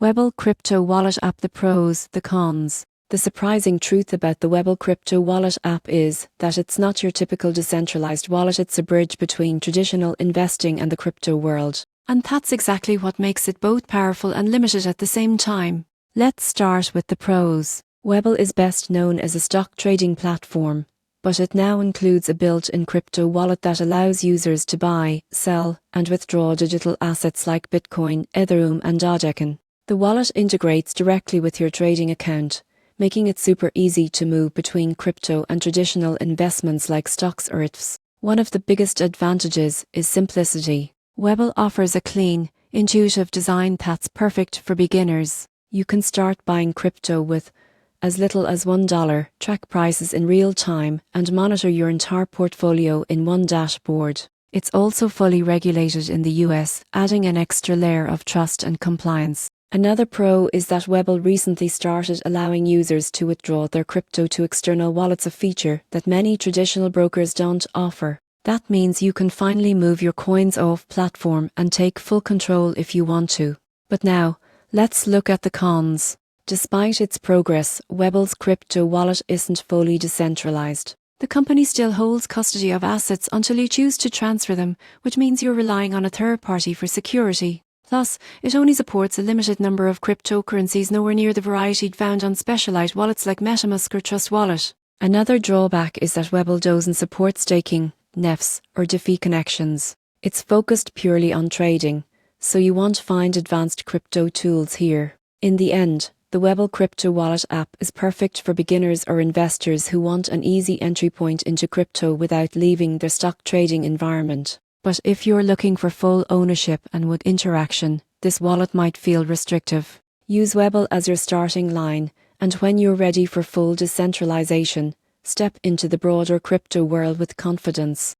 WeBull Crypto Wallet App. The pros, the cons. The surprising truth about the WeBull Crypto Wallet app is that it's not your typical decentralized wallet. It's a bridge between traditional investing and the crypto world. And that's exactly what makes it both powerful and limited at the same time. Let's start with the pros. WeBull is best known as a stock trading platform, but it now includes a built-in crypto wallet that allows users to buy, sell, and withdraw digital assets like Bitcoin, Ethereum, and Dogecoin. The wallet integrates directly with your trading account, making it super easy to move between crypto and traditional investments like stocks or ETFs. One of the biggest advantages is simplicity. WeBull offers a clean, intuitive design that's perfect for beginners. You can start buying crypto with as little as $1, track prices in real time, and monitor your entire portfolio in one dashboard. It's also fully regulated in the US, adding an extra layer of trust and compliance. Another pro is that WeBull recently started allowing users to withdraw their crypto to external wallets, a feature that many traditional brokers don't offer. That means you can finally move your coins off platform and take full control if you want to. But now, let's look at the cons. Despite its progress, WeBull's crypto wallet isn't fully decentralized. The company still holds custody of assets until you choose to transfer them, which means you're relying on a third party for security. Plus, it only supports a limited number of cryptocurrencies, nowhere near the variety found on specialized wallets like MetaMask or Trust Wallet. Another drawback is that WeBull doesn't support staking, NEFs, or DeFi connections. It's focused purely on trading, so you won't find advanced crypto tools here. In the end, the WeBull Crypto Wallet app is perfect for beginners or investors who want an easy entry point into crypto without leaving their stock trading environment. But if you're looking for full ownership and with interaction, this wallet might feel restrictive. Use WeBull as your starting line, and when you're ready for full decentralization, step into the broader crypto world with confidence.